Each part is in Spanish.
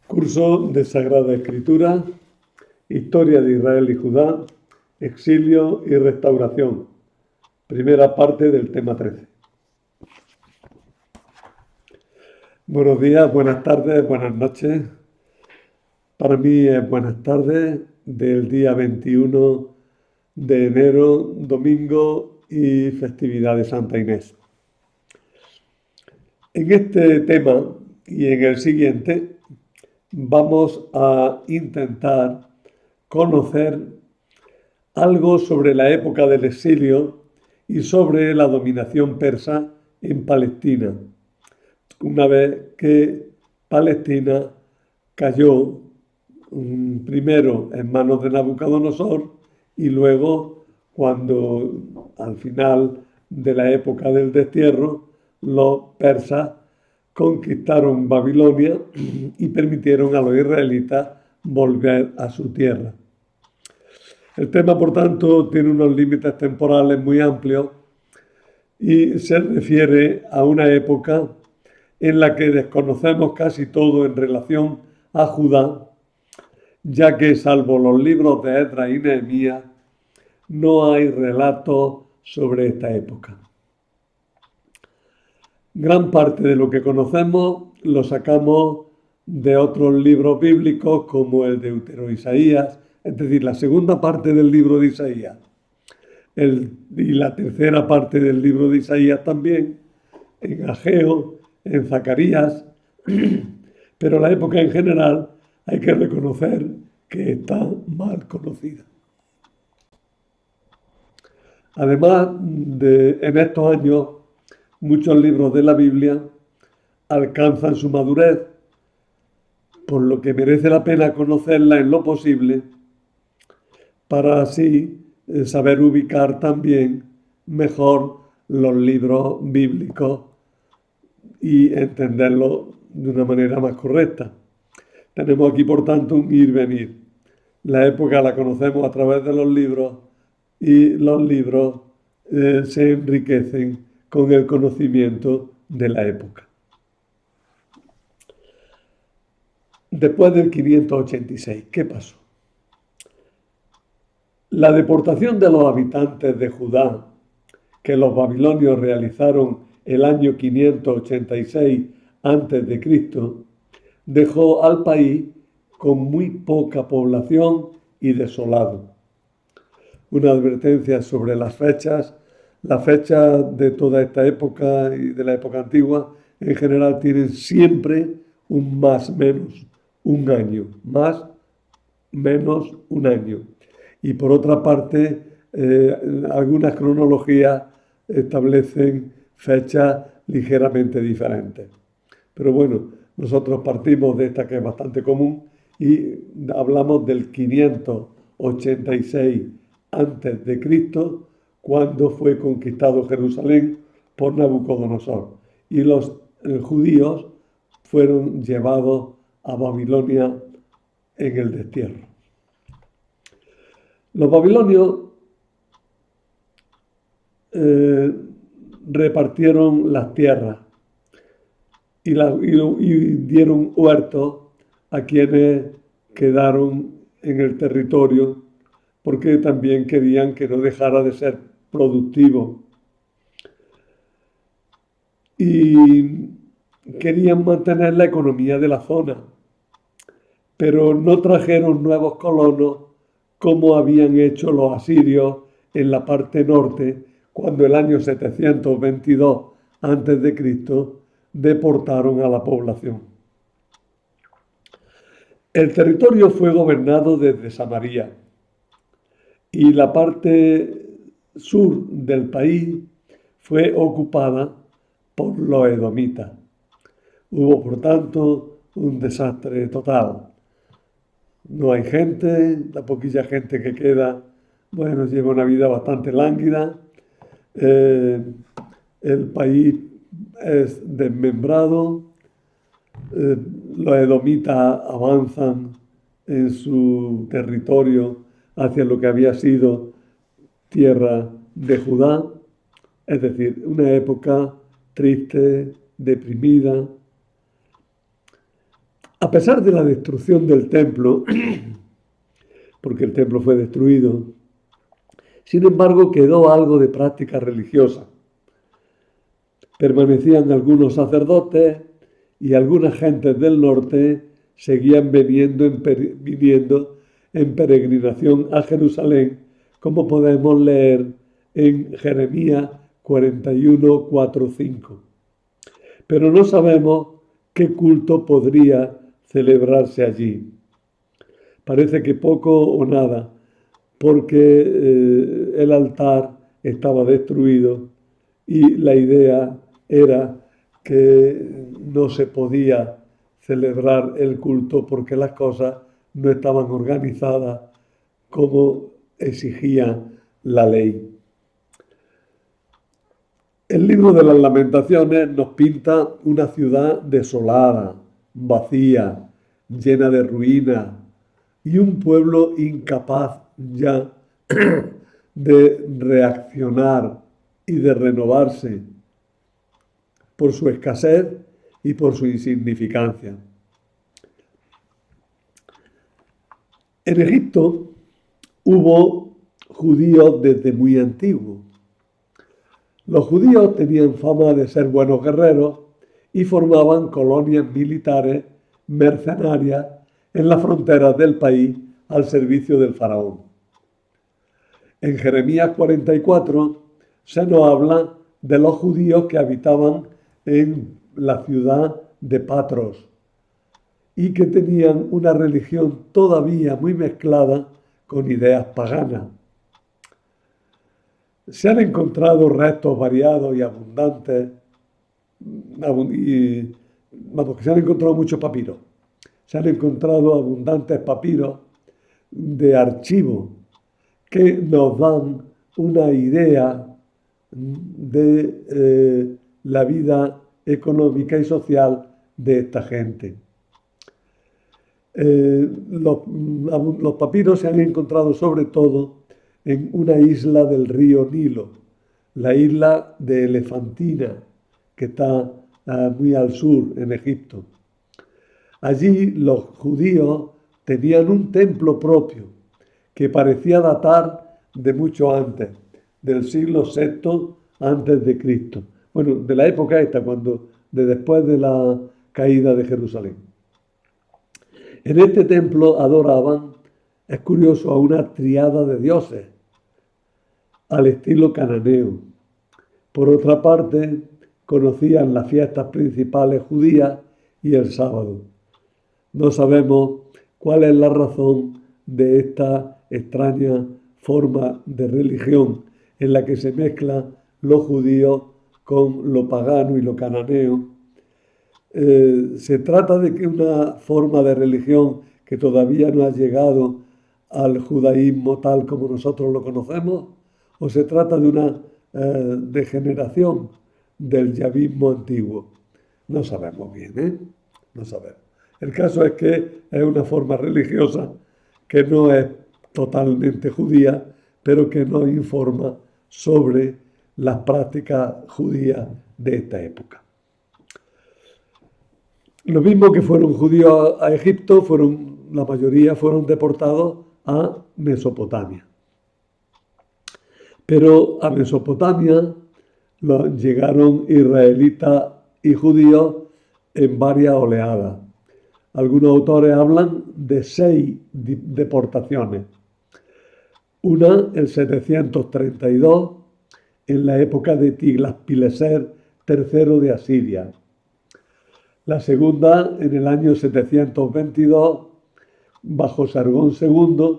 Curso de Sagrada Escritura, Historia de Israel y Judá, Exilio y Restauración. Primera parte del tema 13. Buenos días, buenas tardes, buenas noches. Para mí es buenas tardes del día 21 de enero, domingo y festividad de Santa Inés. En este tema y en el siguiente vamos a intentar conocer algo sobre la época del exilio y sobre la dominación persa en Palestina, una vez que Palestina cayó primero en manos de Nabucodonosor y luego, cuando al final de la época del destierro, los persas conquistaron Babilonia y permitieron a los israelitas volver a su tierra. El tema, por tanto, tiene unos límites temporales muy amplios y se refiere a una época en la que desconocemos casi todo en relación a Judá, ya que salvo los libros de Esdras y Nehemías, no hay relatos sobre esta época. Gran parte de lo que conocemos lo sacamos de otros libros bíblicos como el Deutero-Isaías, es decir, la segunda parte del libro de Isaías, y la tercera parte del libro de Isaías también, en Ageo, en Zacarías, pero la época en general hay que reconocer que está mal conocida. Además, en estos años, muchos libros de la Biblia alcanzan su madurez, por lo que merece la pena conocerla en lo posible, para así saber ubicar también mejor los libros bíblicos y entenderlos de una manera más correcta. Tenemos aquí, por tanto, un ir-venir. La época la conocemos a través de los libros y los libros se enriquecen con el conocimiento de la época. Después del 586, ¿qué pasó? La deportación de los habitantes de Judá que los babilonios realizaron el año 586 a.C., dejó al país con muy poca población y desolado. Una advertencia sobre las fechas. Las fechas de toda esta época y de la época antigua en general tienen siempre un más menos un año, más menos un año. Y por otra parte, algunas cronologías establecen fechas ligeramente diferentes. Pero bueno, nosotros partimos de esta que es bastante común y hablamos del 586 a.C., cuando fue conquistado Jerusalén por Nabucodonosor. Y los judíos fueron llevados a Babilonia en el destierro. Los babilonios repartieron las tierras y dieron huertos a quienes quedaron en el territorio, porque también querían que no dejara de ser productivo. Y querían mantener la economía de la zona, pero no trajeron nuevos colonos como habían hecho los asirios en la parte norte, cuando el año 722 a.C. deportaron a la población. El territorio fue gobernado desde Samaria y la parte sur del país fue ocupada por los edomitas. Hubo, por tanto, un desastre total. No hay gente, la poquilla gente que queda, bueno, lleva una vida bastante lánguida. El país es desmembrado. Los edomitas avanzan en su territorio hacia lo que había sido tierra de Judá. Es decir, una época triste, deprimida. A pesar de la destrucción del templo, porque el templo fue destruido, sin embargo quedó algo de práctica religiosa. Permanecían algunos sacerdotes y algunas gentes del norte seguían viniendo en peregrinación a Jerusalén, como podemos leer en Jeremías 41, 4, 5. Pero no sabemos qué culto podría celebrarse allí. Parece que poco o nada, porque el altar estaba destruido y la idea era que no se podía celebrar el culto porque las cosas no estaban organizadas como exigía la ley. El libro de las Lamentaciones nos pinta una ciudad desolada, vacía, llena de ruinas y un pueblo incapaz ya de reaccionar y de renovarse por su escasez y por su insignificancia. En Egipto hubo judíos desde muy antiguo. Los judíos tenían fama de ser buenos guerreros y formaban colonias militares mercenarias en las fronteras del país al servicio del faraón. En Jeremías 44 se nos habla de los judíos que habitaban en la ciudad de Patros y que tenían una religión todavía muy mezclada con ideas paganas. Se han encontrado restos variados y abundantes, se han encontrado muchos papiros. Se han encontrado abundantes papiros de archivo que nos dan una idea de la vida económica y social de esta gente. Los papiros se han encontrado sobre todo en una isla del río Nilo, la isla de Elefantina, que está muy al sur, en Egipto. Allí los judíos tenían un templo propio que parecía datar de mucho antes, del siglo VI antes de Cristo. Bueno, de la época esta, después de la caída de Jerusalén. En este templo adoraban, es curioso, a una triada de dioses, al estilo cananeo. Por otra parte, conocían las fiestas principales judías y el sábado. No sabemos cuál es la razón de esta extraña forma de religión en la que se mezcla lo judío con lo pagano y lo cananeo. Se trata de que una forma de religión que todavía no ha llegado al judaísmo tal como nosotros lo conocemos, o se trata de una degeneración del yavismo antiguo. No sabemos bien, ¿eh? No sabemos. El caso es que es una forma religiosa que no es totalmente judía, pero que nos informa sobre las prácticas judías de esta época. Los mismos que fueron judíos a Egipto, la mayoría fueron deportados a Mesopotamia. Pero a Mesopotamia llegaron israelitas y judíos en varias oleadas. Algunos autores hablan de 6 deportaciones. Una, el 732, en la época de Tiglas-Pileser III de Asiria. La segunda, en el año 722, bajo Sargón II,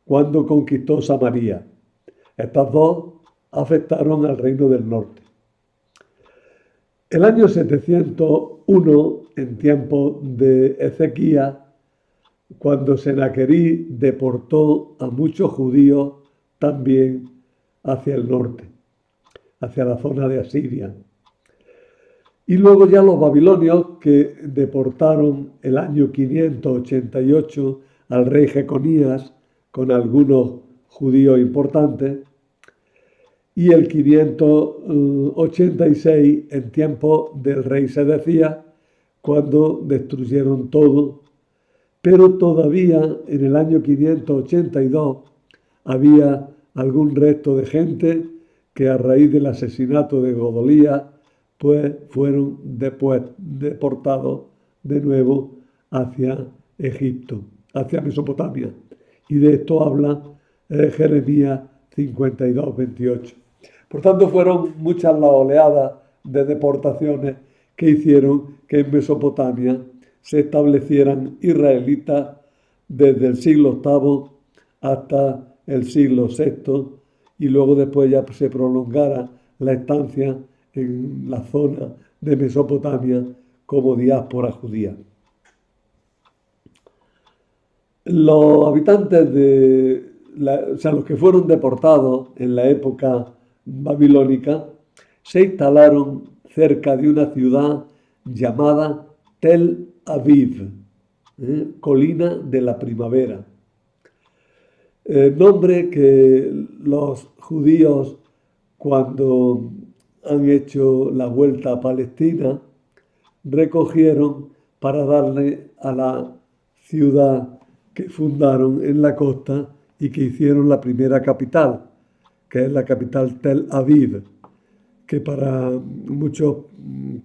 cuando conquistó Samaria. Estas dos afectaron al reino del norte. El año 701, en tiempo de Ezequías, cuando Senaquerí deportó a muchos judíos también hacia el norte, hacia la zona de Asiria. Y luego ya los babilonios, que deportaron el año 588 al rey Jeconías con algunos judíos importantes, y el 586 en tiempo del rey Sedecías, cuando destruyeron todo, pero todavía en el año 582 había algún resto de gente que a raíz del asesinato de Godolías pues fueron después deportados de nuevo hacia Egipto, hacia Mesopotamia. Y de esto habla Jeremías 52, 28. Por tanto, fueron muchas las oleadas de deportaciones que hicieron que en Mesopotamia se establecieran israelitas desde el siglo VIII hasta el siglo VI y luego después ya se prolongara la estancia en la zona de Mesopotamia como diáspora judía. Los habitantes los que fueron deportados en la época babilónica se instalaron cerca de una ciudad llamada Tel Aviv, colina de la primavera. Nombre que los judíos, cuando han hecho la vuelta a Palestina, recogieron para darle a la ciudad que fundaron en la costa y que hicieron la primera capital, que es la capital Tel Aviv, que para muchos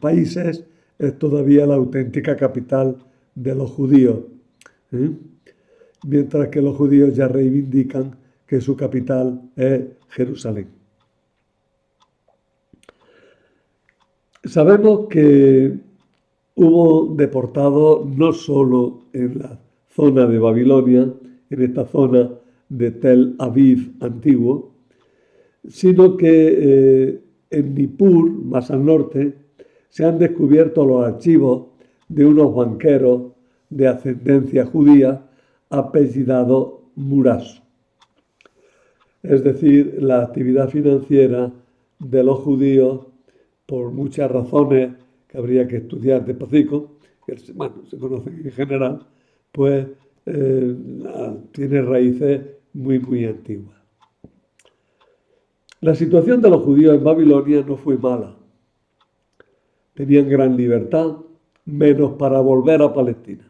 países es todavía la auténtica capital de los judíos, mientras que los judíos ya reivindican que su capital es Jerusalén. Sabemos que hubo deportados no solo en la zona de Babilonia, en esta zona de Tel Aviv antiguo, sino que en Nippur, más al norte, se han descubierto los archivos de unos banqueros de ascendencia judía apellidados Murash. Es decir, la actividad financiera de los judíos, por muchas razones que habría que estudiar despacito, que se conocen en general, pues tiene raíces muy, muy antiguas. La situación de los judíos en Babilonia no fue mala. Tenían gran libertad, menos para volver a Palestina.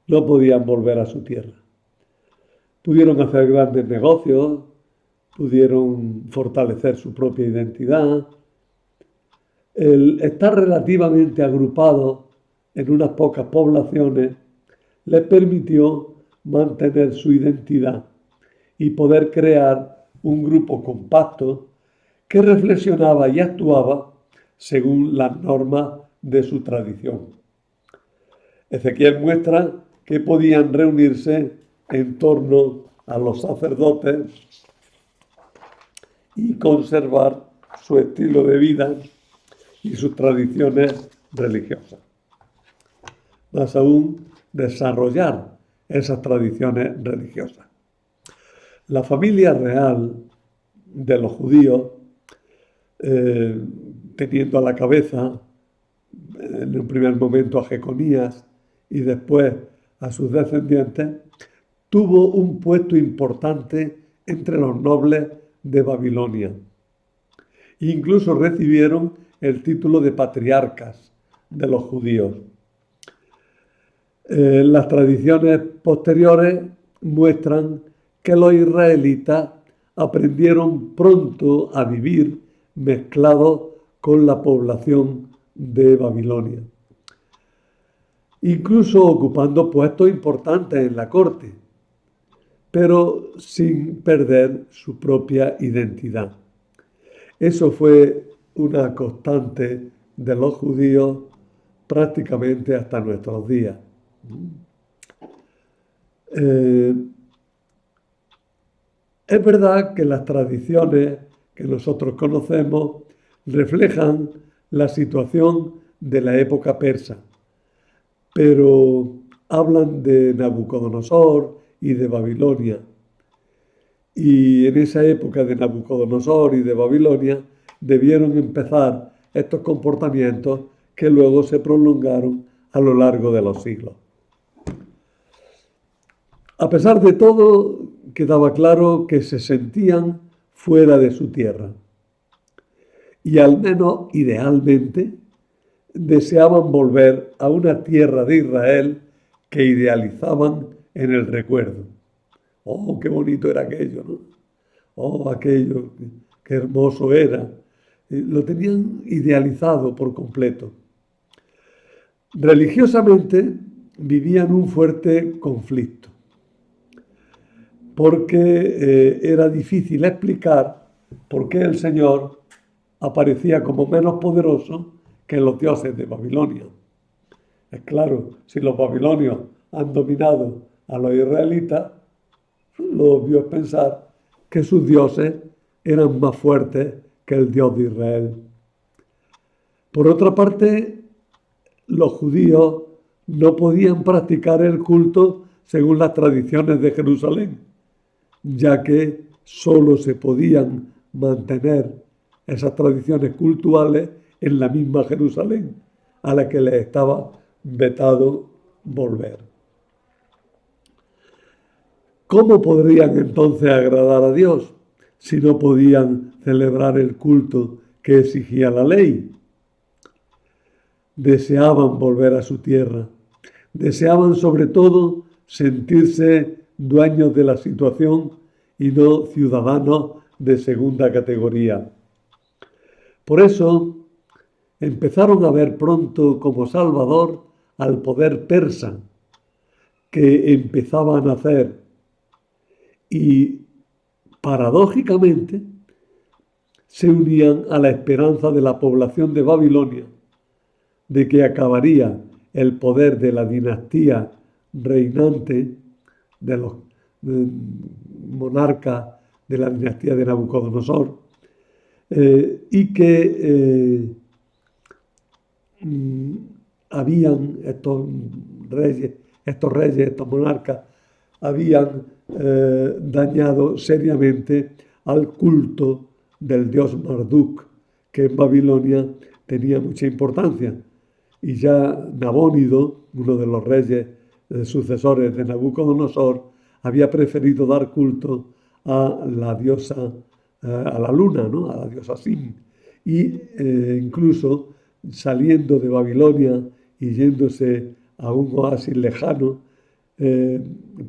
No podían volver a su tierra. Pudieron hacer grandes negocios, pudieron fortalecer su propia identidad. El estar relativamente agrupados en unas pocas poblaciones les permitió mantener su identidad y poder crear un grupo compacto que reflexionaba y actuaba según las normas de su tradición. Ezequiel muestra que podían reunirse en torno a los sacerdotes y conservar su estilo de vida y sus tradiciones religiosas. Más aún, desarrollar esas tradiciones religiosas. La familia real de los judíos, teniendo a la cabeza en un primer momento a Jeconías y después a sus descendientes, tuvo un puesto importante entre los nobles de Babilonia. Incluso recibieron el título de patriarcas de los judíos. Las tradiciones posteriores muestran que los israelitas aprendieron pronto a vivir mezclados con la población de Babilonia, incluso ocupando puestos importantes en la corte, pero sin perder su propia identidad. Eso fue una constante de los judíos prácticamente hasta nuestros días. Es verdad que las tradiciones que nosotros conocemos reflejan la situación de la época persa, pero hablan de Nabucodonosor y de Babilonia. Y en esa época de Nabucodonosor y de Babilonia debieron empezar estos comportamientos que luego se prolongaron a lo largo de los siglos. A pesar de todo, quedaba claro que se sentían fuera de su tierra. Y al menos idealmente deseaban volver a una tierra de Israel que idealizaban en el recuerdo. Oh, qué bonito era aquello, ¿no? Oh, aquello, qué hermoso era. Lo tenían idealizado por completo. Religiosamente vivían un fuerte conflicto, porque era difícil explicar por qué el Señor aparecía como menos poderoso que los dioses de Babilonia. Es claro, si los babilonios han dominado a los israelitas, lo obvio es pensar que sus dioses eran más fuertes que el Dios de Israel. Por otra parte, los judíos no podían practicar el culto según las tradiciones de Jerusalén, ya que solo se podían mantener esas tradiciones cultuales en la misma Jerusalén, a la que les estaba vetado volver. ¿Cómo podrían entonces agradar a Dios si no podían celebrar el culto que exigía la ley? Deseaban volver a su tierra. Deseaban sobre todo sentirse dueños de la situación y no ciudadanos de segunda categoría. Por eso empezaron a ver pronto como Salvador al poder persa que empezaba a nacer y paradójicamente se unían a la esperanza de la población de Babilonia de que acabaría el poder de la dinastía reinante de los monarcas de la dinastía de Nabucodonosor y que habían estos reyes, estos monarcas, habían dañado seriamente al culto del dios Marduk, que en Babilonia tenía mucha importancia. Y ya Nabónido, uno de los reyes sucesores de Nabucodonosor, había preferido dar culto a la diosa, a la luna, ¿no? A la diosa Sin. Y incluso saliendo de Babilonia y yéndose a un oasis lejano,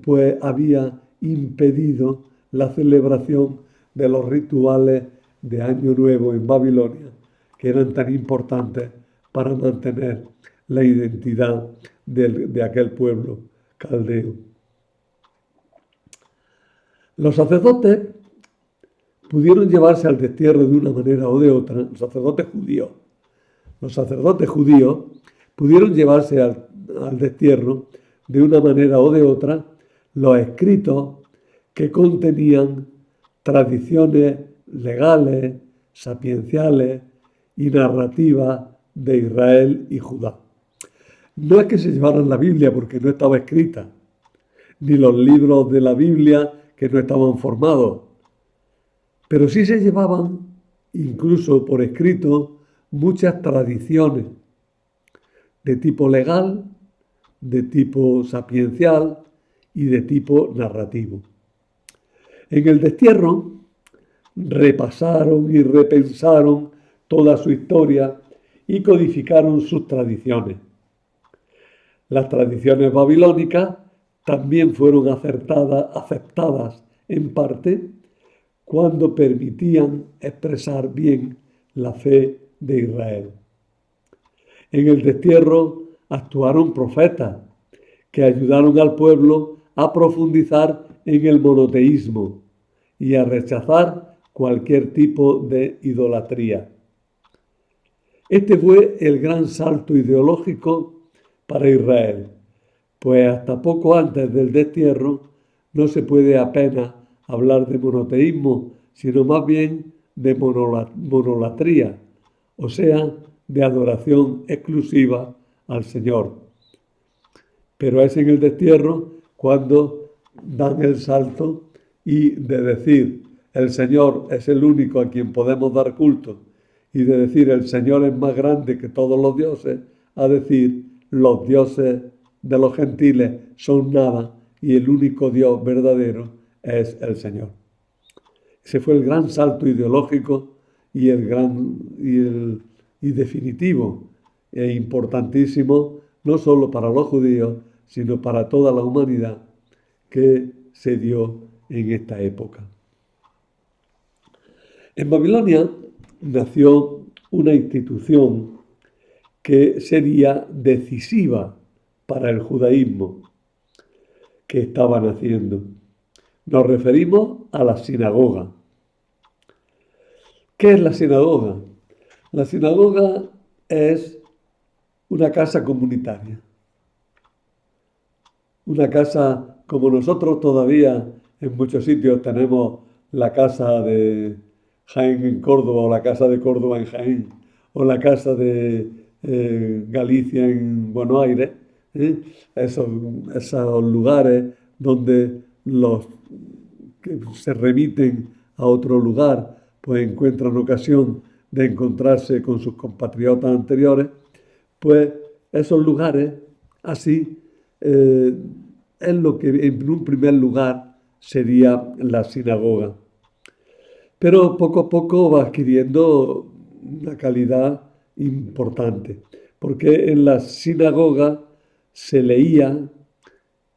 pues había impedido la celebración de los rituales de Año Nuevo en Babilonia, que eran tan importantes para mantener la identidad de aquel pueblo caldeo. Los sacerdotes pudieron llevarse al destierro de una manera o de otra, los sacerdotes judíos pudieron llevarse al destierro de una manera o de otra los escritos que contenían tradiciones legales, sapienciales y narrativas de Israel y Judá. No es que se llevaran la Biblia porque no estaba escrita, ni los libros de la Biblia que no estaban formados, pero sí se llevaban, incluso por escrito, muchas tradiciones de tipo legal, de tipo sapiencial y de tipo narrativo. En el destierro repasaron y repensaron toda su historia y codificaron sus tradiciones. Las tradiciones babilónicas también fueron aceptadas en parte cuando permitían expresar bien la fe de Israel. En el destierro actuaron profetas que ayudaron al pueblo a profundizar en el monoteísmo y a rechazar cualquier tipo de idolatría. Este fue el gran salto ideológico para Israel, pues hasta poco antes del destierro no se puede apenas hablar de monoteísmo, sino más bien de monolatría, o sea, de adoración exclusiva al Señor. Pero es en el destierro cuando dan el salto y de decir el Señor es el único a quien podemos dar culto y de decir el Señor es más grande que todos los dioses, a decir los dioses de los gentiles son nada y el único Dios verdadero es el Señor. Ese fue el gran salto ideológico y definitivo e importantísimo no solo para los judíos, sino para toda la humanidad que se dio en esta época. En Babilonia nació una institución que sería decisiva para el judaísmo que estaba naciendo. Nos referimos a la sinagoga. ¿Qué es la sinagoga? La sinagoga es una casa comunitaria. Una casa como nosotros todavía en muchos sitios tenemos la casa de Jaén en Córdoba o la casa de Córdoba en Jaén o la casa de Galicia en Buenos Aires. Esos lugares donde los que se remiten a otro lugar pues encuentran ocasión de encontrarse con sus compatriotas anteriores, pues esos lugares así es lo que en un primer lugar sería la sinagoga. Pero poco a poco va adquiriendo una calidad importante, porque en la sinagoga se leía,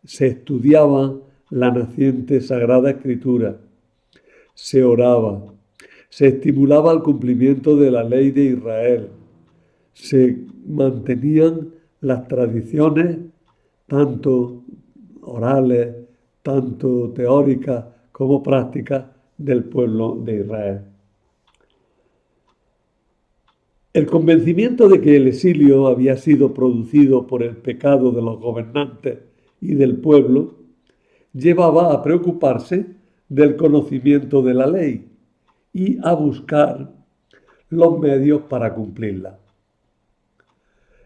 se estudiaba la naciente Sagrada Escritura, se oraba, se estimulaba el cumplimiento de la ley de Israel, se mantenían las tradiciones, tanto orales, tanto teóricas como prácticas, del pueblo de Israel. El convencimiento de que el exilio había sido producido por el pecado de los gobernantes y del pueblo llevaba a preocuparse del conocimiento de la ley y a buscar los medios para cumplirla.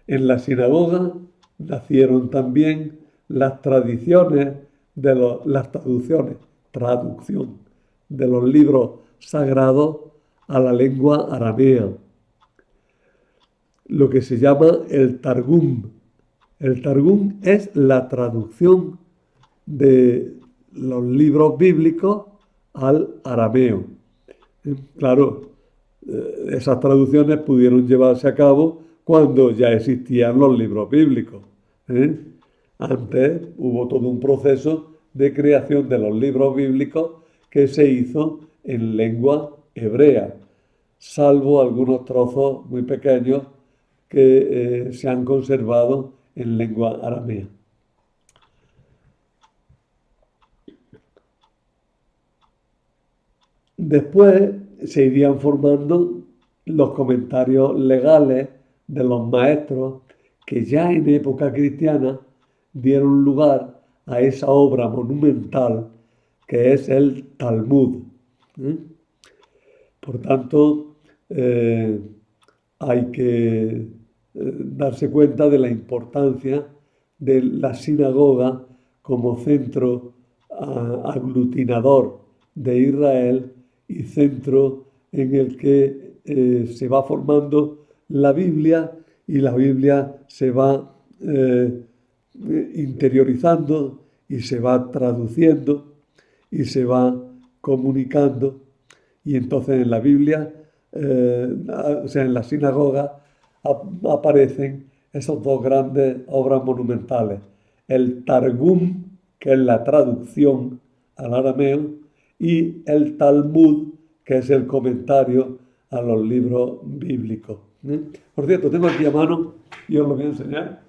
En la sinagoga nacieron también las tradiciones de las traducción de los libros sagrados a la lengua aramea, lo que se llama el Targum. El Targum es la traducción de los libros bíblicos al arameo. Claro, esas traducciones pudieron llevarse a cabo cuando ya existían los libros bíblicos. Antes hubo todo un proceso de creación de los libros bíblicos que se hizo en lengua hebrea, salvo algunos trozos muy pequeños que se han conservado en lengua aramea. Después se irían formando los comentarios legales de los maestros que ya en época cristiana dieron lugar a esa obra monumental que es el Talmud. Por tanto, hay que darse cuenta de la importancia de la sinagoga como centro aglutinador de Israel y centro en el que se va formando la Biblia y la Biblia se va interiorizando y se va traduciendo y se va comunicando. Y entonces en la Biblia, o sea, en la sinagoga, aparecen esas dos grandes obras monumentales. El Targum, que es la traducción al arameo, y el Talmud, que es el comentario a los libros bíblicos. Por cierto, tengo aquí a mano y os lo voy a enseñar.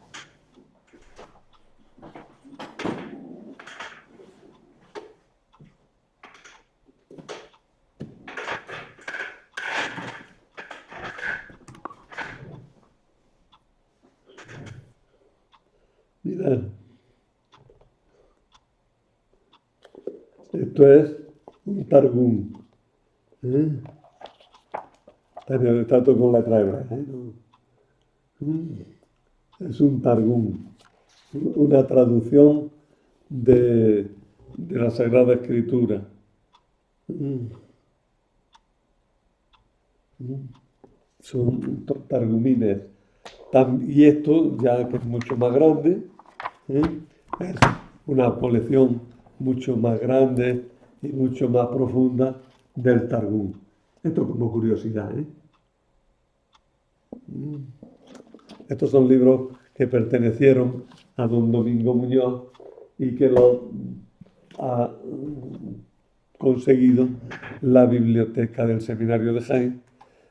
Mirad, esto es un Targum. Está todo con letra hebrea. Es un Targum, una traducción de la Sagrada Escritura. Son targumines. Y esto, ya que es mucho más grande, es una colección mucho más grande y mucho más profunda del Targum. Esto como curiosidad. Estos son libros que pertenecieron a don Domingo Muñoz y que lo ha conseguido la biblioteca del Seminario de Jaén,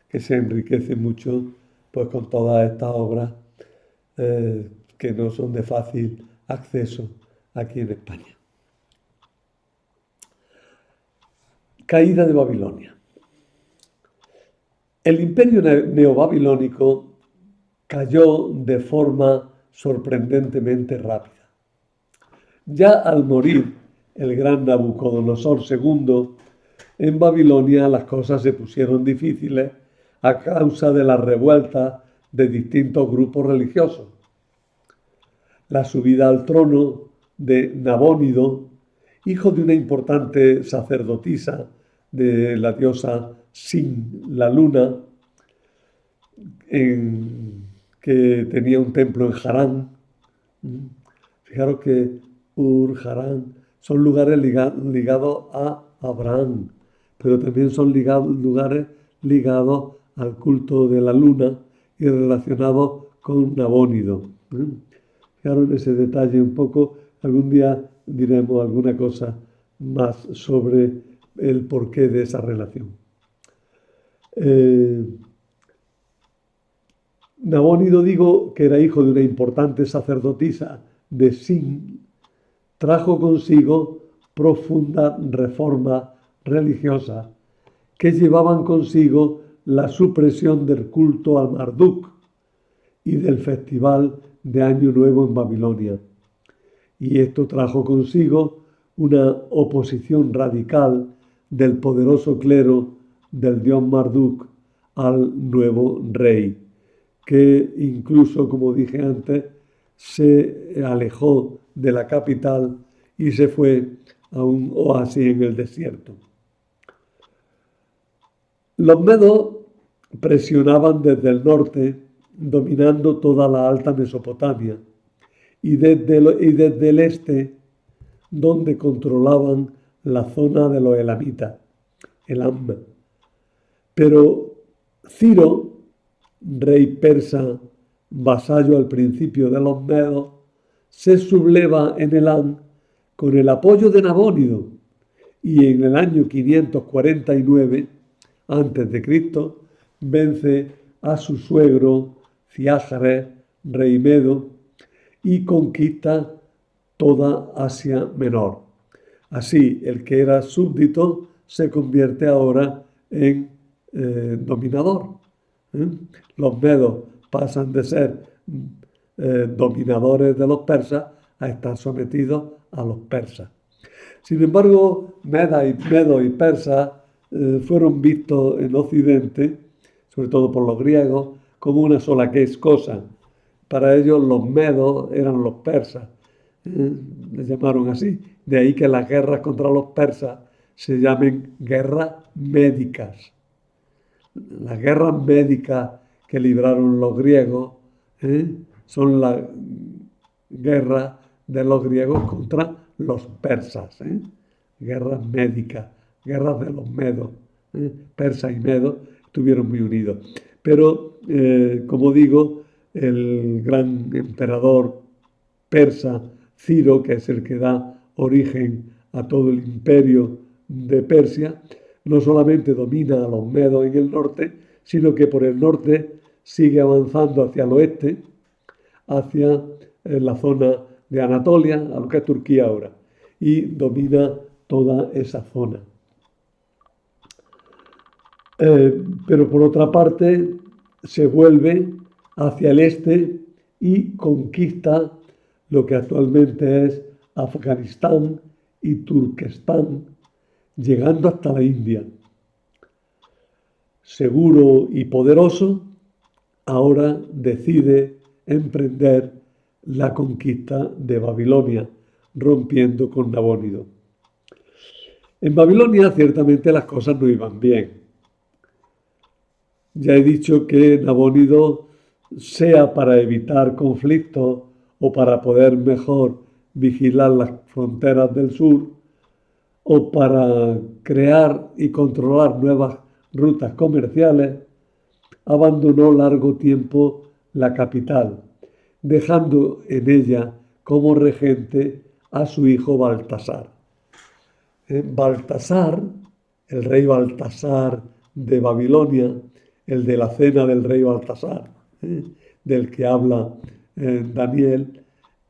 que se enriquece mucho pues, con todas estas obras que no son de fácil acceso aquí en España. Caída de Babilonia. El imperio neobabilónico cayó de forma sorprendentemente rápida. Ya al morir el gran Nabucodonosor II, en Babilonia las cosas se pusieron difíciles a causa de las revueltas de distintos grupos religiosos. La subida al trono de Nabónido, hijo de una importante sacerdotisa de la diosa Sin, la luna, que tenía un templo en Harán. Fijaros que Ur, Harán, son lugares ligados a Abraham, pero también son lugares ligados al culto de la luna y relacionados con Nabónido. Fijaros en ese detalle un poco. Algún día diremos alguna cosa más sobre el porqué de esa relación. Nabónido, digo, que era hijo de una importante sacerdotisa de Sin, trajo consigo profundas reformas religiosas que llevaban consigo la supresión del culto al Marduk y del festival de Año Nuevo en Babilonia. Y esto trajo consigo una oposición radical del poderoso clero del dios Marduk al nuevo rey, que incluso, como dije antes, se alejó de la capital y se fue a un oasis en el desierto. Los medos presionaban desde el norte, dominando toda la alta Mesopotamia, y desde el este, donde controlaban la zona de los elamitas, Elam. Pero Ciro, rey persa, vasallo al principio de los medos, se subleva en Elam con el apoyo de Nabónido y en el año 549 a.C. vence a su suegro Ciáxares, rey medo, y conquista toda Asia Menor. Así, el que era súbdito se convierte ahora en dominador. Los medos pasan de ser dominadores de los persas a estar sometidos a los persas. Sin embargo, medos y persas fueron vistos en Occidente, sobre todo por los griegos, como una sola cosa. Para ellos los medos eran los persas, les llamaron así. De ahí que las guerras contra los persas se llamen guerras médicas. Las guerras médicas que libraron los griegos son la guerra de los griegos contra los persas. Guerras médicas, guerras de los medos. Persa y medos estuvieron muy unidos. Pero, como digo, el gran emperador persa Ciro, que es el que da origen a todo el imperio de Persia, no solamente domina a los medos en el norte, sino que por el norte sigue avanzando hacia el oeste, hacia la zona de Anatolia, a lo que es Turquía ahora, y domina toda esa zona. Pero por otra parte se vuelve hacia el este y conquista lo que actualmente es Afganistán y Turquestán, llegando hasta la India. Seguro y poderoso, ahora decide emprender la conquista de Babilonia, rompiendo con Nabónido. En Babilonia ciertamente las cosas no iban bien. Ya he dicho que Nabónido, sea para evitar conflictos o para poder mejor vigilar las fronteras del sur, o para crear y controlar nuevas rutas comerciales, abandonó largo tiempo la capital, dejando en ella como regente a su hijo Baltasar. Baltasar, el rey Baltasar de Babilonia, el de la cena del rey Baltasar, del que habla Daniel,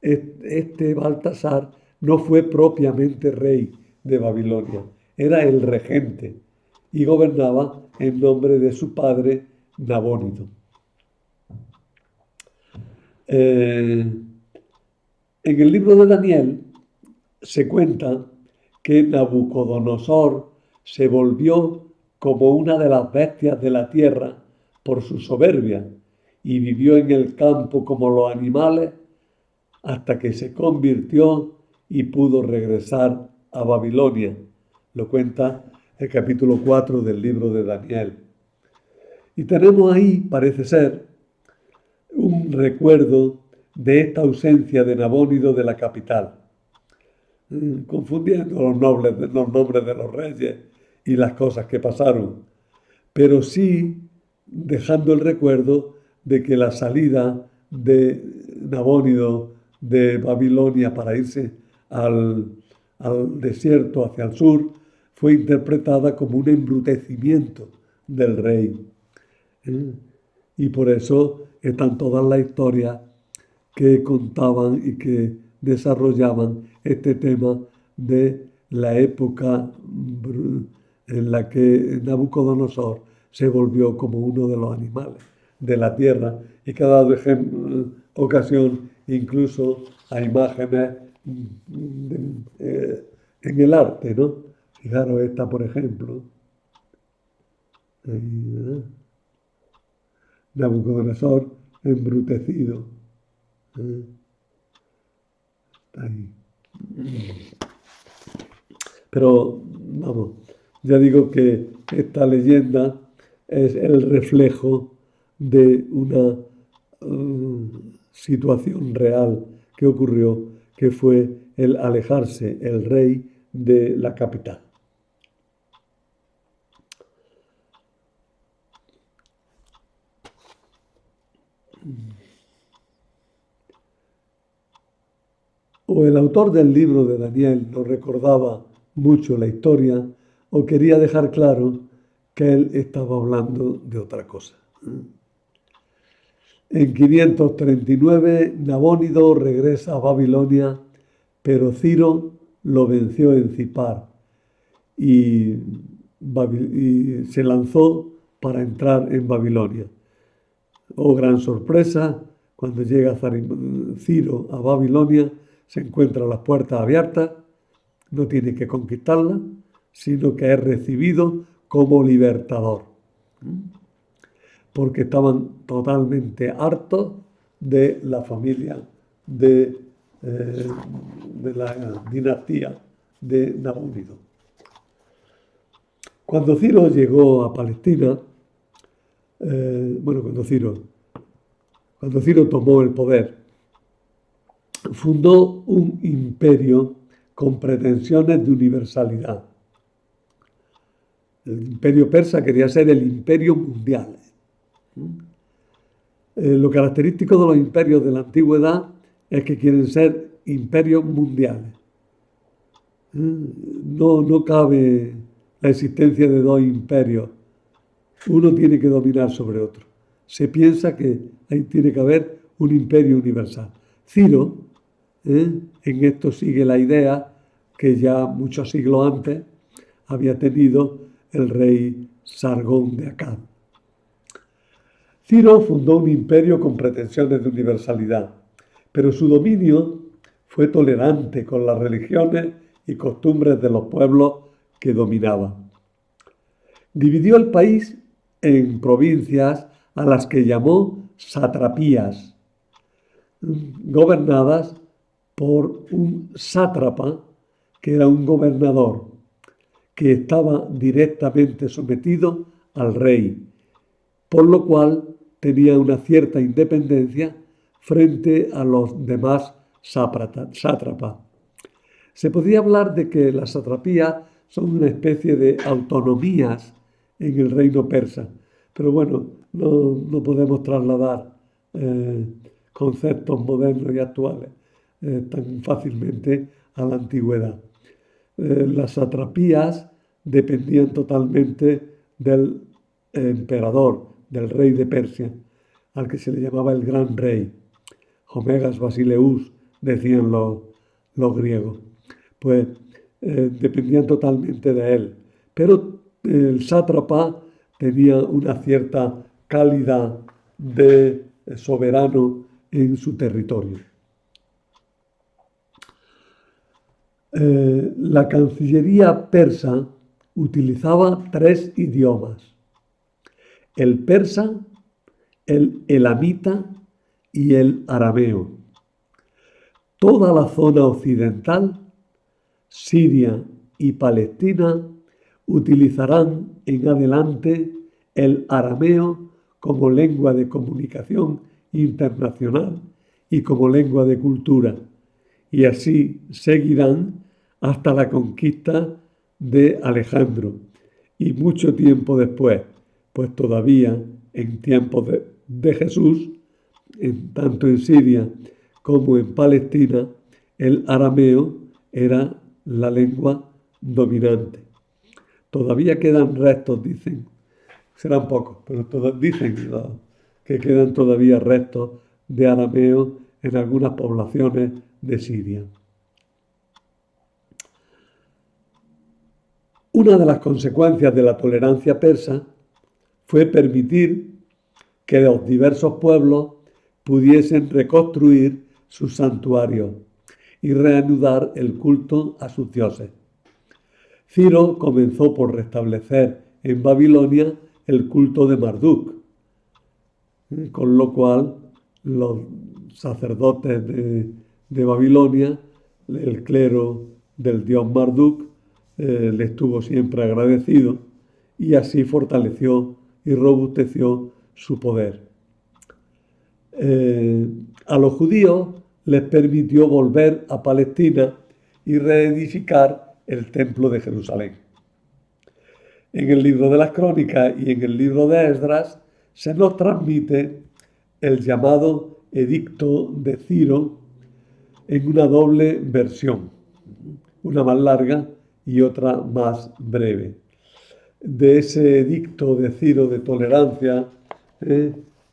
este Baltasar no fue propiamente rey de Babilonia, era el regente y gobernaba en nombre de su padre Nabónido. En el libro de Daniel se cuenta que Nabucodonosor se volvió como una de las bestias de la tierra por su soberbia y vivió en el campo como los animales hasta que se convirtió y pudo regresar a Babilonia. Lo cuenta el capítulo 4 del libro de Daniel. Y tenemos ahí, parece ser, un recuerdo de esta ausencia de Nabónido de la capital, confundiendo los nombres de los reyes y las cosas que pasaron, pero sí dejando el recuerdo de que la salida de Nabónido de Babilonia para irse al desierto hacia el sur fue interpretada como un embrutecimiento del rey. Y por eso están todas las historias que contaban y que desarrollaban este tema de la época en la que Nabucodonosor se volvió como uno de los animales de la tierra y que ha dado ocasión incluso a imágenes en el arte, ¿no? Fijaros esta, por ejemplo. Nabucodonosor embrutecido. Ahí. Pero, vamos, ya digo que esta leyenda es el reflejo de una situación real que ocurrió, que fue el alejarse el rey de la capital. O el autor del libro de Daniel no recordaba mucho la historia o quería dejar claro que él estaba hablando de otra cosa. En 539 Nabónido regresa a Babilonia, pero Ciro lo venció en Cipar y se lanzó para entrar en Babilonia. Oh, gran sorpresa, cuando llega Ciro a Babilonia, se encuentra las puertas abiertas, no tiene que conquistarlas, sino que es recibido como libertador, porque estaban totalmente hartos de la familia de la dinastía de Nabónido. Cuando Ciro llegó a Palestina, cuando Ciro tomó el poder, fundó un imperio con pretensiones de universalidad. El imperio persa quería ser el imperio mundial. Lo característico de los imperios de la antigüedad es que quieren ser imperios mundiales. No cabe la existencia de dos imperios. Uno tiene que dominar sobre otro. Se piensa que ahí tiene que haber un imperio universal. Ciro, en esto sigue la idea que ya muchos siglos antes había tenido el rey Sargón de Akkad. Ciro fundó un imperio con pretensiones de universalidad, pero su dominio fue tolerante con las religiones y costumbres de los pueblos que dominaba. Dividió el país en provincias a las que llamó satrapías, gobernadas por un sátrapa, que era un gobernador, que estaba directamente sometido al rey, por lo cual tenía una cierta independencia frente a los demás sátrapas. Se podría hablar de que las satrapías son una especie de autonomías en el reino persa, pero bueno, no podemos trasladar eh, conceptos modernos y actuales tan fácilmente a la antigüedad. Las satrapías dependían totalmente del emperador, del rey de Persia, al que se le llamaba el gran rey. Omegas Basileus, decían los griegos. Pues dependían totalmente de él. Pero el sátrapa tenía una cierta calidad de soberano en su territorio. La Cancillería persa utilizaba 3 idiomas: el persa, el elamita y el arameo. Toda la zona occidental, Siria y Palestina, utilizarán en adelante el arameo como lengua de comunicación internacional y como lengua de cultura, y así seguirán hasta la conquista de Alejandro y mucho tiempo después, pues todavía en tiempos de Jesús, tanto en Siria como en Palestina, el arameo era la lengua dominante. Todavía quedan restos, dicen, serán pocos, pero dicen que quedan todavía restos de arameo en algunas poblaciones de Siria. Una de las consecuencias de la tolerancia persa fue permitir que los diversos pueblos pudiesen reconstruir sus santuarios y reanudar el culto a sus dioses. Ciro comenzó por restablecer en Babilonia el culto de Marduk, con lo cual los sacerdotes de Babilonia, el clero del dios Marduk, le estuvo siempre agradecido y así fortaleció y robusteció su poder. A los judíos les permitió volver a Palestina y reedificar el templo de Jerusalén. En el libro de las Crónicas y en el libro de Esdras se nos transmite el llamado Edicto de Ciro en una doble versión, una más larga y otra más breve. De ese edicto de Ciro de tolerancia,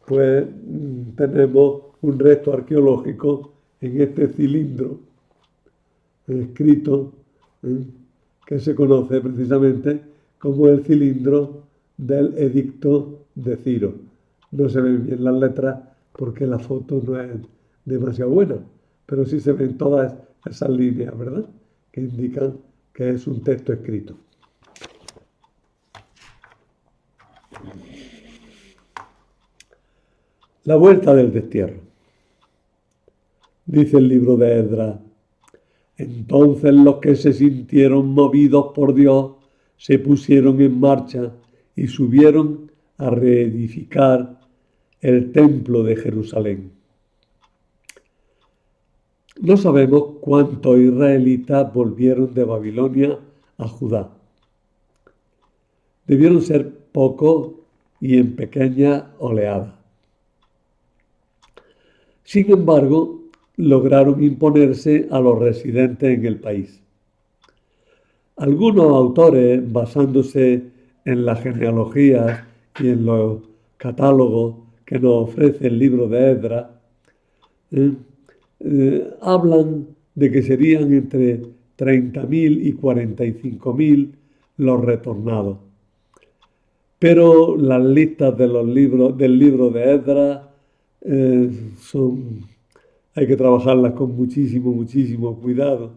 pues tenemos un resto arqueológico en este cilindro escrito, que se conoce precisamente como el cilindro del edicto de Ciro. No se ven bien las letras porque la foto no es demasiado buena, pero sí se ven todas esas líneas, ¿verdad?, que indican que es un texto escrito. La vuelta del destierro. Dice el libro de Esdras: entonces los que se sintieron movidos por Dios se pusieron en marcha y subieron a reedificar el templo de Jerusalén. No sabemos cuántos israelitas volvieron de Babilonia a Judá. Debieron ser pocos y en pequeñas oleadas. Sin embargo, lograron imponerse a los residentes en el país. Algunos autores, basándose en las genealogías y en los catálogos que nos ofrece el libro de Esdras, hablan de que serían entre 30.000 y 45.000 los retornados. Pero las listas de del libro de Esdras hay que trabajarlas con muchísimo cuidado,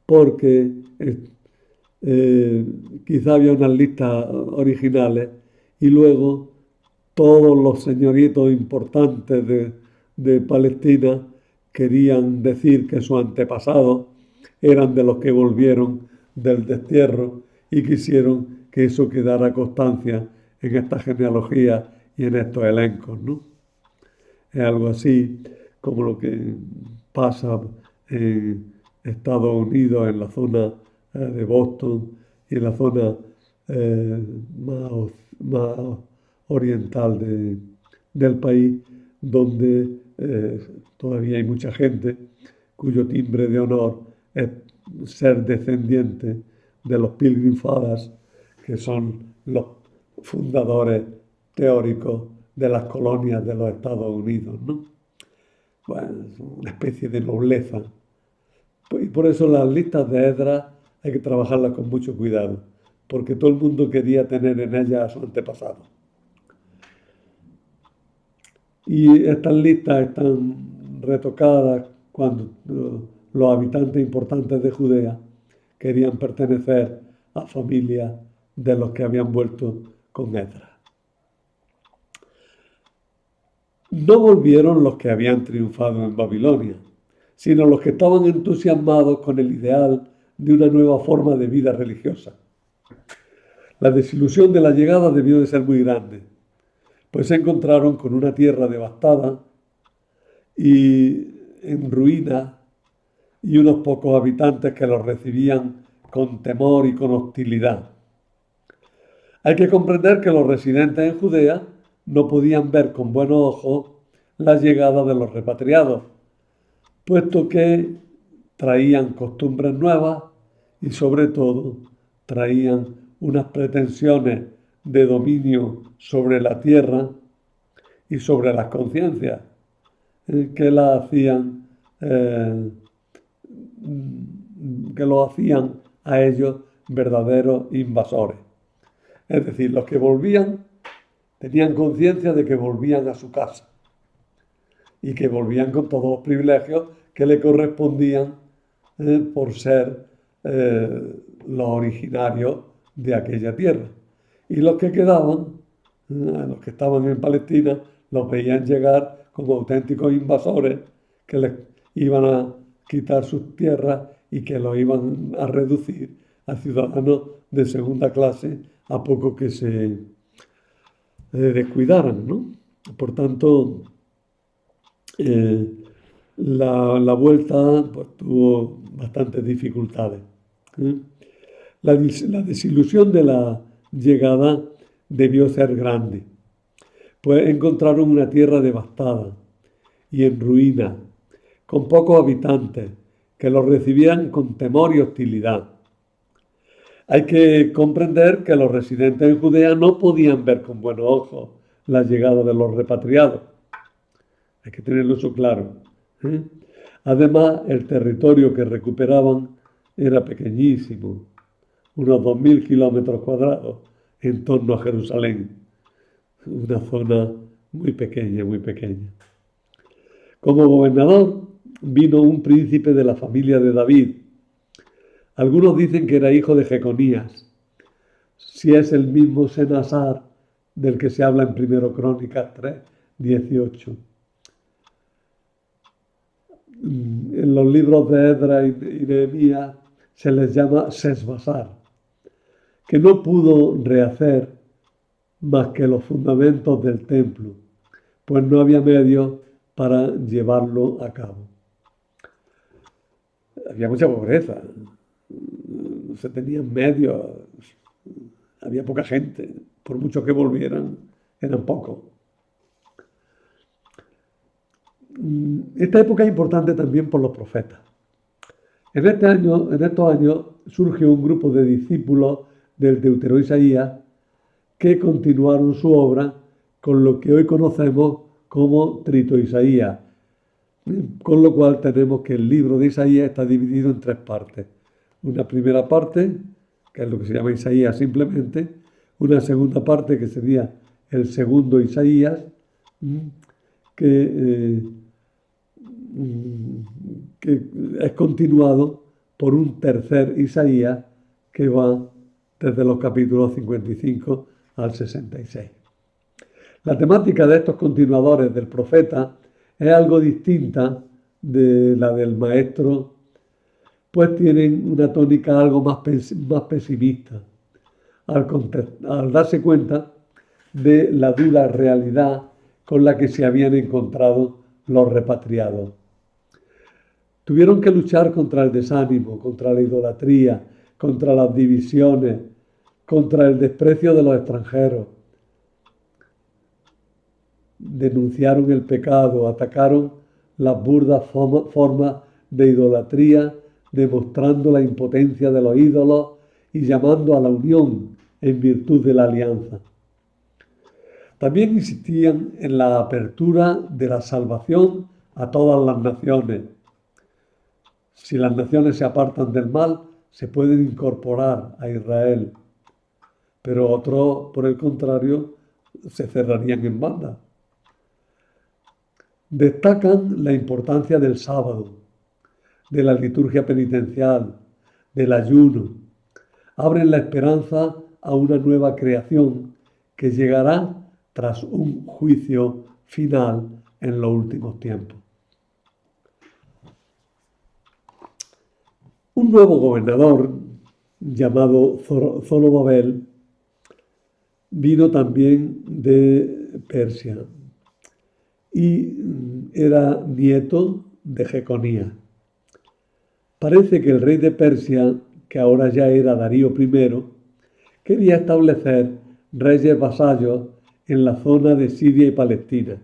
porque quizá había unas listas originales y luego todos los señoritos importantes de Palestina querían decir que sus antepasados eran de los que volvieron del destierro y quisieron que eso quedara constancia en esta genealogía y en estos elencos, ¿no? Es algo así como lo que pasa en Estados Unidos, en la zona de Boston y en la zona más oriental del país, donde todavía hay mucha gente cuyo timbre de honor es ser descendiente de los Pilgrim Fathers, que son los fundadores teóricos de las colonias de los Estados Unidos, ¿no? Bueno, es una especie de nobleza. Y por eso las listas de Esdras hay que trabajarlas con mucho cuidado, porque todo el mundo quería tener en ellas a su antepasado. Y estas listas están retocadas cuando los habitantes importantes de Judea querían pertenecer a familias de los que habían vuelto con Esdras. No volvieron los que habían triunfado en Babilonia, sino los que estaban entusiasmados con el ideal de una nueva forma de vida religiosa. La desilusión de la llegada debió de ser muy grande, pues se encontraron con una tierra devastada y en ruinas y unos pocos habitantes que los recibían con temor y con hostilidad. Hay que comprender que los residentes en Judea no podían ver con buenos ojos la llegada de los repatriados, puesto que traían costumbres nuevas y sobre todo traían unas pretensiones de dominio sobre la tierra y sobre las conciencias que los hacían a ellos verdaderos invasores. Es decir, los que volvían tenían conciencia de que volvían a su casa y que volvían con todos los privilegios que le correspondían por ser los originarios de aquella tierra. Y los que quedaban, los que estaban en Palestina, los veían llegar como auténticos invasores que les iban a quitar sus tierras y que los iban a reducir a ciudadanos de segunda clase a poco que se descuidaran, ¿no? Por tanto, la vuelta pues, tuvo bastantes dificultades. La desilusión de la llegada debió ser grande, pues encontraron una tierra devastada y en ruina, con pocos habitantes, que los recibían con temor y hostilidad. Hay que comprender que los residentes en Judea no podían ver con buenos ojos la llegada de los repatriados. Hay que tenerlo eso claro. Además, el territorio que recuperaban era pequeñísimo, unos 2.000 kilómetros cuadrados en torno a Jerusalén. Una zona muy pequeña, muy pequeña. Como gobernador vino un príncipe de la familia de David. Algunos dicen que era hijo de Jeconías, si es el mismo Senasar del que se habla en 1 Crónicas 3, 18. En los libros de Esdras y Nehemías se les llama Sesbasar, que no pudo rehacer más que los fundamentos del templo, pues no había medios para llevarlo a cabo. Había mucha pobreza, no se tenían medios, había poca gente, por mucho que volvieran, eran pocos. Esta época es importante también por los profetas. En estos años surge un grupo de discípulos del Deutero Isaías que continuaron su obra con lo que hoy conocemos como Trito Isaías, con lo cual tenemos que el libro de Isaías está dividido en tres partes. Una primera parte, que es lo que se llama Isaías simplemente, una segunda parte que sería el segundo Isaías, que es continuado por un tercer Isaías que va desde los capítulos 55 al 66. La temática de estos continuadores del profeta es algo distinta de la del maestro, pues tienen una tónica algo más pesimista, al darse cuenta de la dura realidad con la que se habían encontrado los repatriados. Tuvieron que luchar contra el desánimo, contra la idolatría, contra las divisiones, contra el desprecio de los extranjeros. denunciaron el pecado, atacaron las burdas formas de idolatría, demostrando la impotencia de los ídolos y llamando a la unión en virtud de la alianza. También insistían en la apertura de la salvación a todas las naciones. Si las naciones se apartan del mal, se pueden incorporar a Israel, pero otros, por el contrario, se cerrarían en banda. Destacan la importancia del sábado, de la liturgia penitencial, del ayuno. Abren la esperanza a una nueva creación que llegará tras un juicio final en los últimos tiempos. Un nuevo gobernador llamado Zorobabel vino también de Persia y era nieto de Jeconías. Parece que el rey de Persia, que ahora ya era Darío I, quería establecer reyes vasallos en la zona de Siria y Palestina,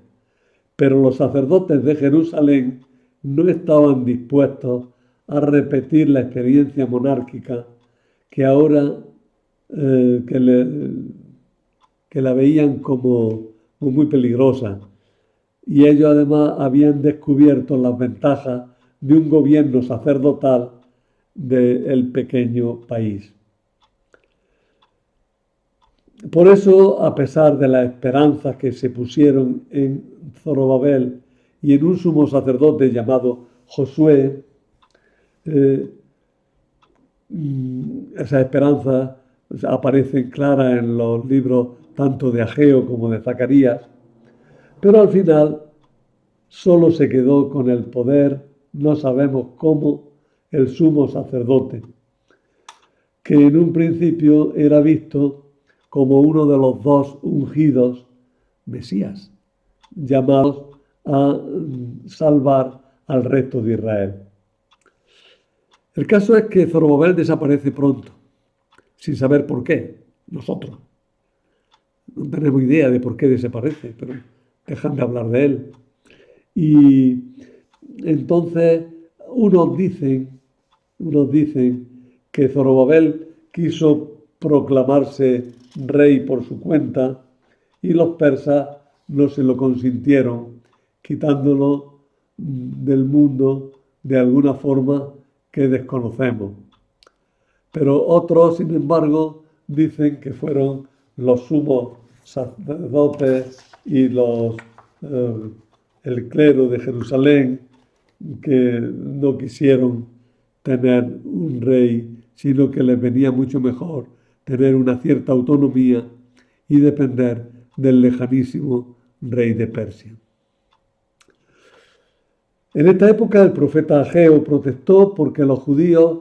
pero los sacerdotes de Jerusalén no estaban dispuestos a repetir la experiencia monárquica que ahora que la veían como muy peligrosa. Y ellos además habían descubierto las ventajas de un gobierno sacerdotal del pequeño país. Por eso, a pesar de las esperanzas que se pusieron en Zorobabel y en un sumo sacerdote llamado Josué, esas esperanzas aparecen claras en los libros tanto de Ageo como de Zacarías, pero al final solo se quedó con el poder, no sabemos cómo, el sumo sacerdote, que en un principio era visto como uno de los dos ungidos Mesías, llamados a salvar al resto de Israel. El caso es que Zorobabel desaparece pronto, sin saber por qué, nosotros. No tenemos idea de por qué desaparece, pero dejan de hablar de él. Y entonces unos dicen que Zorobabel quiso proclamarse rey por su cuenta y los persas no se lo consintieron, quitándolo del mundo de alguna forma que desconocemos. Pero otros, sin embargo, dicen que fueron los sumos sacerdotes y el clero de Jerusalén que no quisieron tener un rey, sino que les venía mucho mejor tener una cierta autonomía y depender del lejanísimo rey de Persia. En esta época el profeta Ageo protestó porque los judíos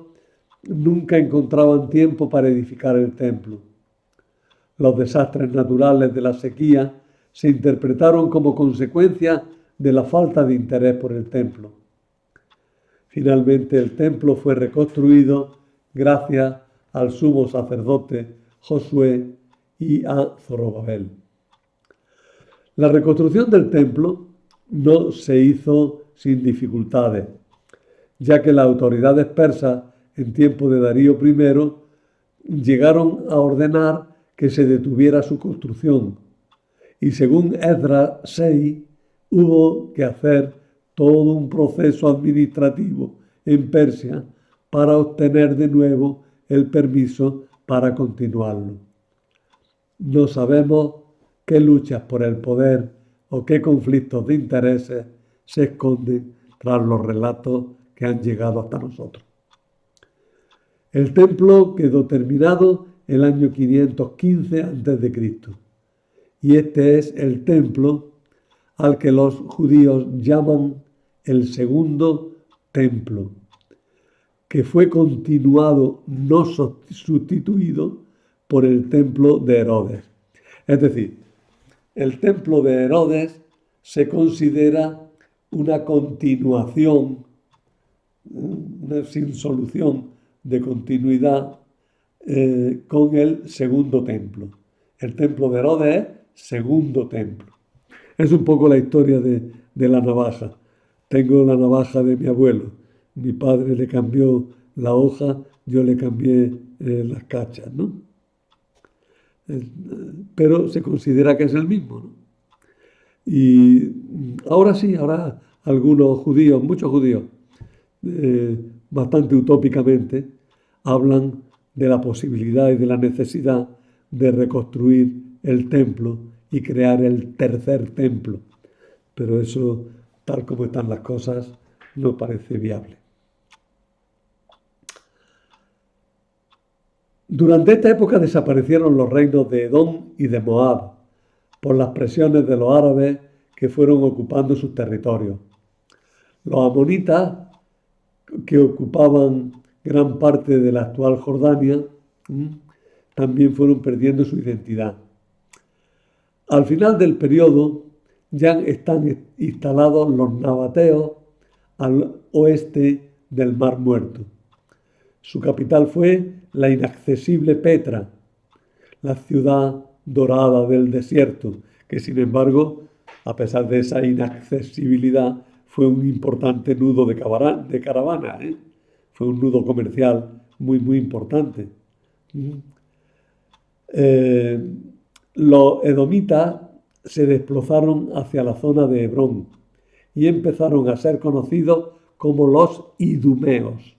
nunca encontraban tiempo para edificar el templo. Los desastres naturales de la sequía se interpretaron como consecuencia de la falta de interés por el templo. Finalmente el templo fue reconstruido gracias al sumo sacerdote Josué y a Zorobabel. La reconstrucción del templo no se hizo sin dificultades, ya que las autoridades persas en tiempo de Darío I llegaron a ordenar que se detuviera su construcción y según Esdras 6 hubo que hacer todo un proceso administrativo en Persia para obtener de nuevo el permiso para continuarlo. No sabemos qué luchas por el poder o qué conflictos de intereses se esconden tras los relatos que han llegado hasta nosotros. El templo quedó terminado el año 515 a.C. y este es el templo al que los judíos llaman el segundo templo, que fue continuado, no sustituido, por el templo de Herodes. Es decir, el templo de Herodes se considera una continuación, sin solución de continuidad, con el segundo templo. El templo de Herodes es segundo templo. Es un poco la historia de la navaja. Tengo la navaja de mi abuelo. Mi padre le cambió la hoja, yo le cambié las cachas, ¿no? Pero se considera que es el mismo, ¿no? Y ahora sí, ahora algunos judíos, muchos judíos, bastante utópicamente, hablan de la posibilidad y de la necesidad de reconstruir el templo y crear el tercer templo. Pero eso, tal como están las cosas, no parece viable. Durante esta época desaparecieron los reinos de Edom y de Moab por las presiones de los árabes que fueron ocupando sus territorios. Los amonitas, que ocupaban gran parte de la actual Jordania, también fueron perdiendo su identidad. Al final del periodo ya están instalados los nabateos al oeste del Mar Muerto. Su capital fue la inaccesible Petra, la ciudad dorada del desierto, que sin embargo, a pesar de esa inaccesibilidad, fue un importante nudo de caravana, ¿eh? Fue un nudo comercial muy, muy importante. Los edomitas se desplazaron hacia la zona de Hebrón y empezaron a ser conocidos como los idumeos.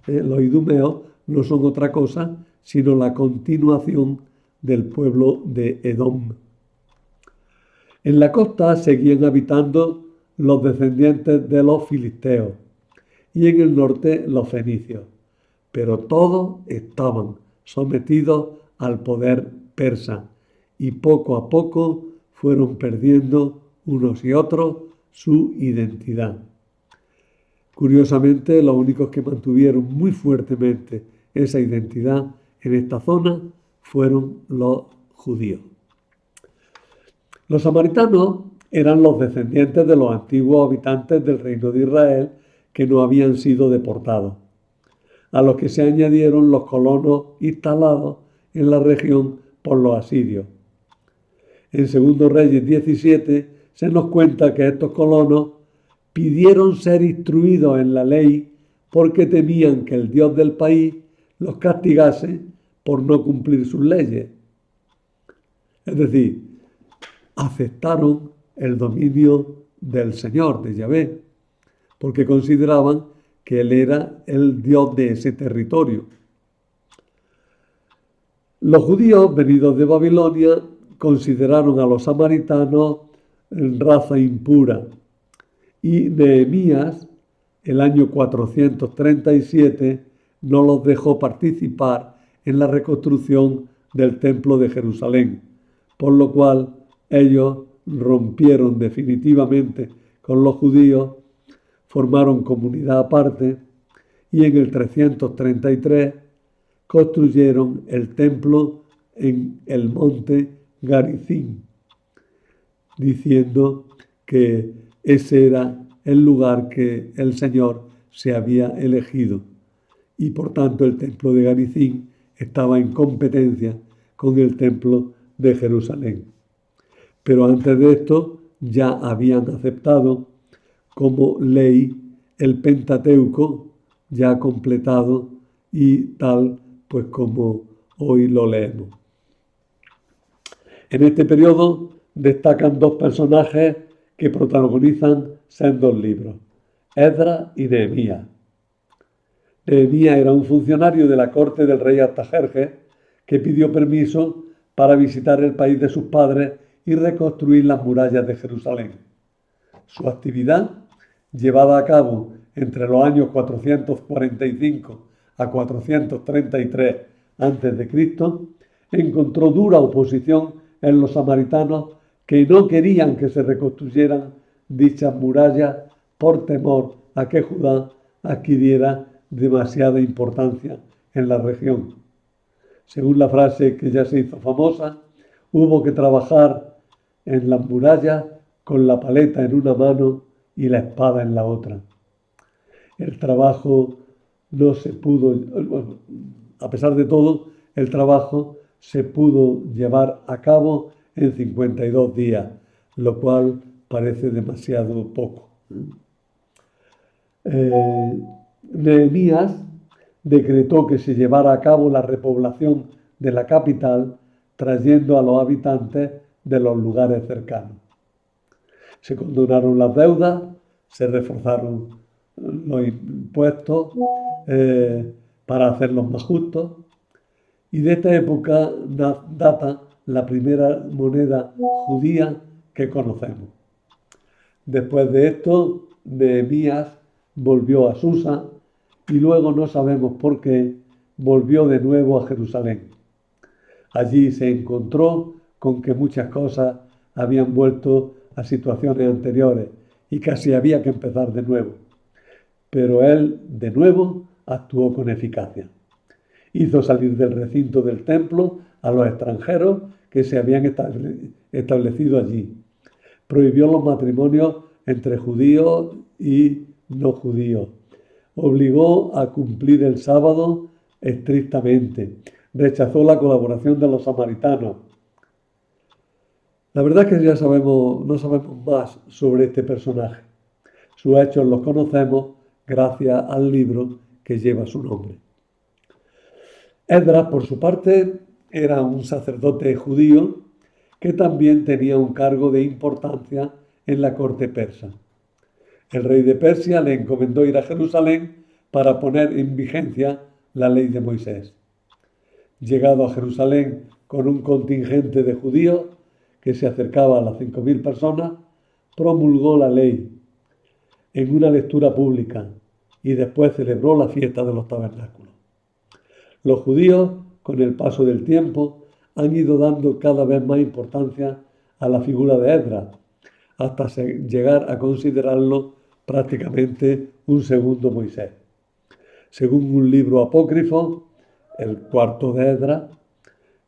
Los idumeos no son otra cosa sino la continuación del pueblo de Edom. En la costa seguían habitando los descendientes de los filisteos y en el norte los fenicios, pero todos estaban sometidos al poder persa y poco a poco fueron perdiendo unos y otros su identidad. Curiosamente, los únicos que mantuvieron muy fuertemente esa identidad en esta zona fueron los judíos. Los samaritanos eran los descendientes de los antiguos habitantes del reino de Israel que no habían sido deportados, a los que se añadieron los colonos instalados en la región por los asirios. En 2 Reyes 17 se nos cuenta que estos colonos pidieron ser instruidos en la ley porque temían que el Dios del país los castigase por no cumplir sus leyes. Es decir, aceptaron el dominio del Señor, de Yahvé, porque consideraban que Él era el Dios de ese territorio. Los judíos venidos de Babilonia consideraron a los samaritanos raza impura y Nehemías, el año 437, no los dejó participar en la reconstrucción del templo de Jerusalén, por lo cual ellos rompieron definitivamente con los judíos, formaron comunidad aparte y en el 333 construyeron el templo en el monte Garizim, diciendo que ese era el lugar que el Señor se había elegido y por tanto el templo de Garizim estaba en competencia con el templo de Jerusalén. Pero antes de esto ya habían aceptado como ley el Pentateuco ya completado y tal pues como hoy lo leemos. En este periodo destacan dos personajes que protagonizan sendos libros, Esdras y Nehemías. Nehemías era un funcionario de la corte del rey Artajerjes que pidió permiso para visitar el país de sus padres y reconstruir las murallas de Jerusalén. Su actividad, llevada a cabo entre los años 445 a 433 a.C., encontró dura oposición en los samaritanos que no querían que se reconstruyeran dichas murallas por temor a que Judá adquiriera demasiada importancia en la región. Según la frase que ya se hizo famosa, hubo que trabajar en las murallas con la paleta en una mano y la espada en la otra. El trabajo no se pudo, a pesar de todo, el trabajo se pudo llevar a cabo en 52 días, lo cual parece demasiado poco. Nehemías decretó que se llevara a cabo la repoblación de la capital, trayendo a los habitantes de los lugares cercanos. Se condonaron las deudas, se reforzaron los impuestos para hacerlos más justos, y de esta época data la primera moneda judía que conocemos. Después de esto, Nehemías volvió a Susa y luego, no sabemos por qué, volvió de nuevo a Jerusalén. Allí se encontró con que muchas cosas habían vuelto a situaciones anteriores y casi había que empezar de nuevo. Pero él, de nuevo, actuó con eficacia. Hizo salir del recinto del templo a los extranjeros que se habían establecido allí. Prohibió los matrimonios entre judíos y no judíos. Obligó a cumplir el sábado estrictamente. Rechazó la colaboración de los samaritanos. La verdad es que ya no sabemos más sobre este personaje. Sus hechos los conocemos gracias al libro que lleva su nombre. Esdras, por su parte, era un sacerdote judío que también tenía un cargo de importancia en la corte persa. El rey de Persia le encomendó ir a Jerusalén para poner en vigencia la ley de Moisés. Llegado a Jerusalén con un contingente de judíos que se acercaba a las 5.000 personas, promulgó la ley en una lectura pública y después celebró la fiesta de los tabernáculos. Los judíos, con el paso del tiempo, han ido dando cada vez más importancia a la figura de Esdras, hasta llegar a considerarlo prácticamente un segundo Moisés. Según un libro apócrifo, el cuarto de Esdras,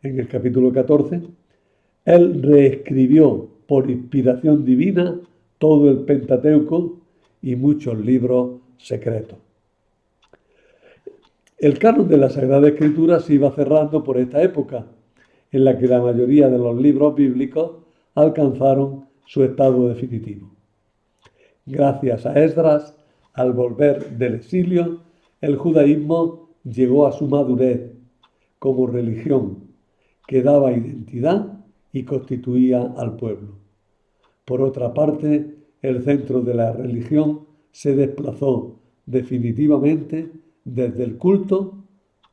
en el capítulo 14, él reescribió por inspiración divina todo el Pentateuco y muchos libros secretos. El canon de la Sagrada Escritura se iba cerrando por esta época, en la que la mayoría de los libros bíblicos alcanzaron su estado definitivo. Gracias a Esdras, al volver del exilio, el judaísmo llegó a su madurez como religión que daba identidad y constituía al pueblo. Por otra parte, el centro de la religión se desplazó definitivamente desde el culto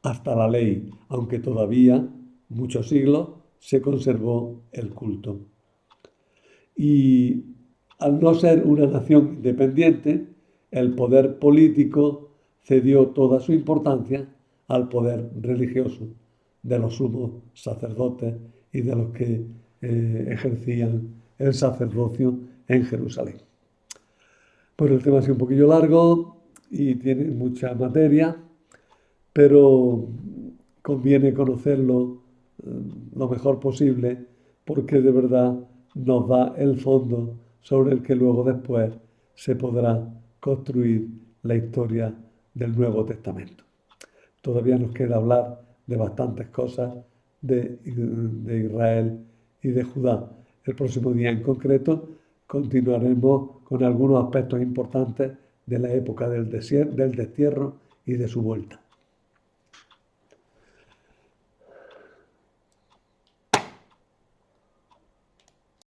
hasta la ley, aunque todavía muchos siglos se conservó el culto. Y al no ser una nación independiente, el poder político cedió toda su importancia al poder religioso de los sumos sacerdotes y de los que ejercían el sacerdocio en Jerusalén. Pues el tema ha sido un poquillo largo y tiene mucha materia, pero conviene conocerlo lo mejor posible porque de verdad nos da el fondo sobre el que luego después se podrá construir la historia del Nuevo Testamento. Todavía nos queda hablar de bastantes cosas de Israel y de Judá. El próximo día en concreto continuaremos con algunos aspectos importantes de la época del destierro y de su vuelta.